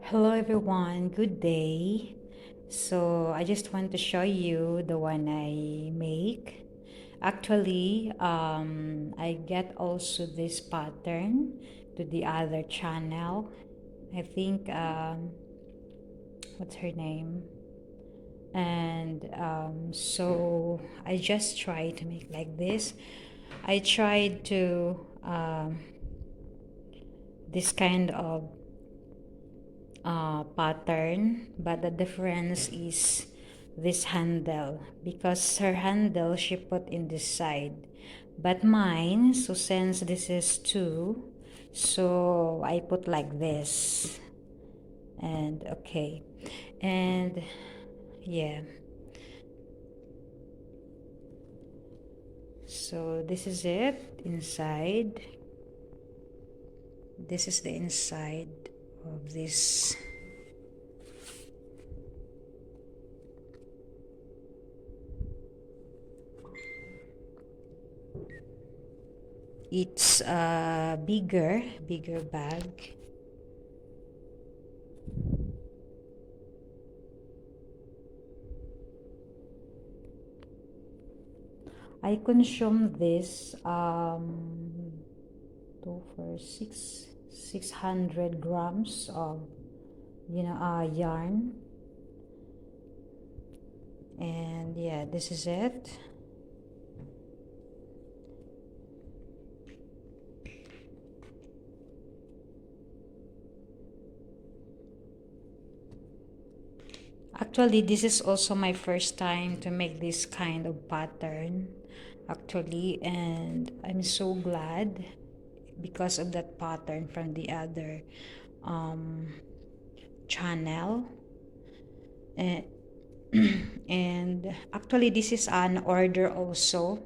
Hello everyone, good day. So I just want to show you the one I make. Actually, I get also this pattern to the other channel. I think, what's her name? And so I just try to make like this. I tried to this kind of pattern, but the difference is this handle, because her handle she put in this side, but mine, so since this is two, so I put like this. And okay, and yeah, so this is it inside. This is the inside of this. It's a bigger bag. I consume this 600 grams of yarn. And yeah, this is it. Actually, this is also my first time to make this kind of pattern, actually, and I'm so glad because of that pattern from the other channel. And, and actually, this is an order also,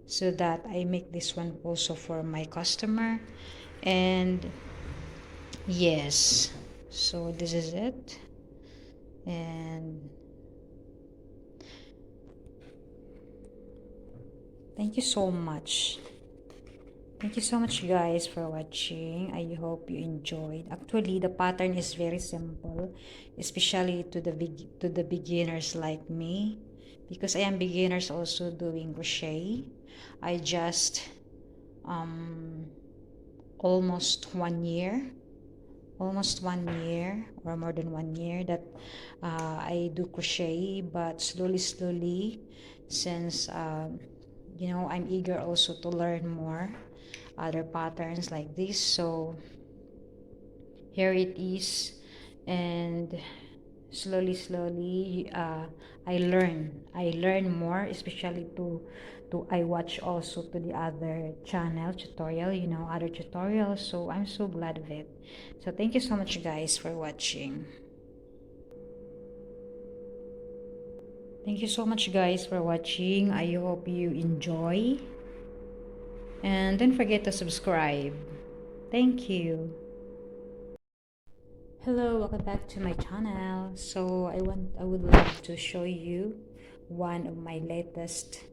so that I make this one also for my customer. And yes, so this is it. And thank you so much. Thank you so much guys for watching. I hope you enjoyed. Actually, the pattern is very simple, especially to the beginners like me, because I am beginners also doing crochet. I just almost 1 year, or more than 1 year that I do crochet, but slowly, since I'm eager also to learn more other patterns like this, so here it is. And slowly I learn more, especially to I watch also to the other channel tutorial, other tutorials, so I'm so glad of it. So thank you so much guys for watching. Thank you so much guys for watching. I hope you enjoy, and don't forget to subscribe. Thank you. Hello, welcome back to my channel. So I would love to show you one of my latest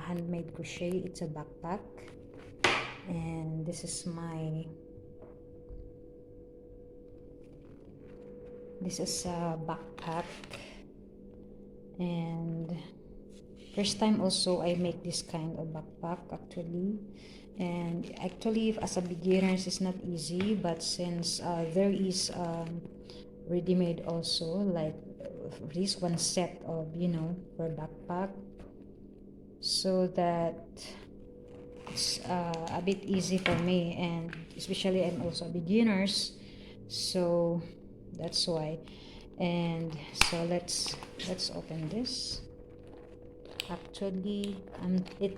handmade crochet. It's a backpack, and this is a backpack. And first time also I make this kind of backpack actually. And actually, as a beginner, it's not easy, but since there is ready-made also, like this one set of for backpack, so that it's a bit easy for me, and especially I'm also a beginners, so that's why. And so let's open this. Actually,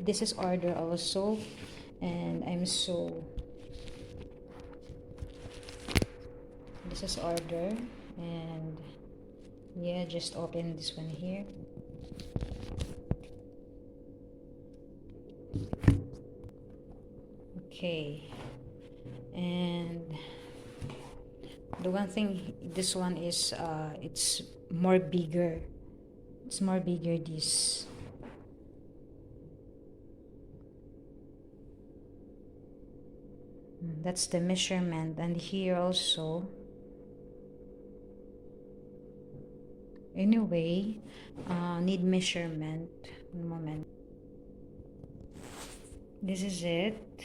this is order also, and this is order. And yeah, just open this one here. Okay, and the one thing, this one is it's more bigger. It's more bigger, this. That's the measurement. And here also Anyway, need measurement. One moment. This is it.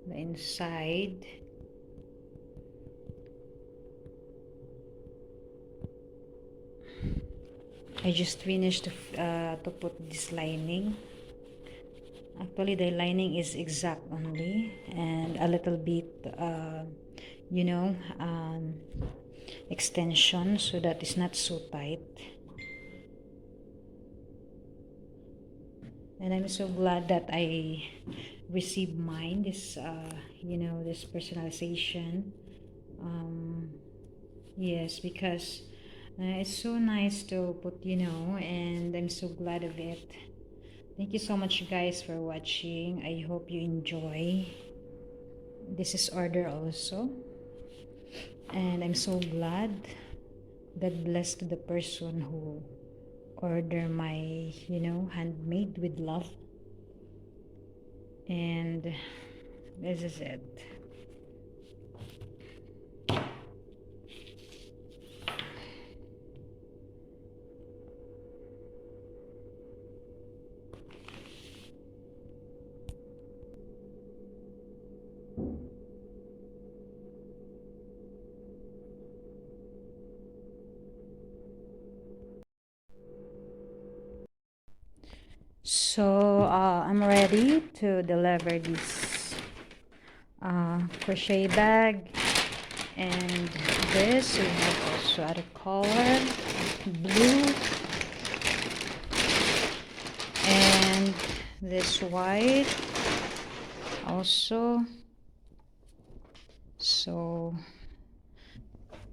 The inside. I just finished to put this lining. Actually, the lining is exact only, and a little bit, you know, extension, so that it's not so tight. And I'm so glad that I received mine, this you know, this personalization. Yes, because it's so nice to put, you know, and I'm so glad of it. Thank you so much, guys, for watching. I hope you enjoy. This is order also, and I'm so glad. God bless to the person who order my, you know, handmade with love. And this is it. So I'm ready to deliver this crochet bag, and this we have also other color, blue, and this white also. So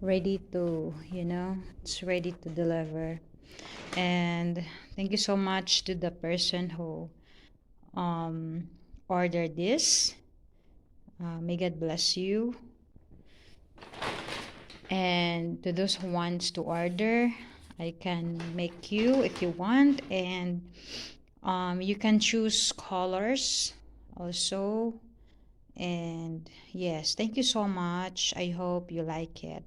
ready to, you know, it's ready to deliver. And thank you so much to the person who ordered this. May God bless you. And to those who wants to order, I can make you if you want, and you can choose colors also. And yes, thank you so much. I hope you like it.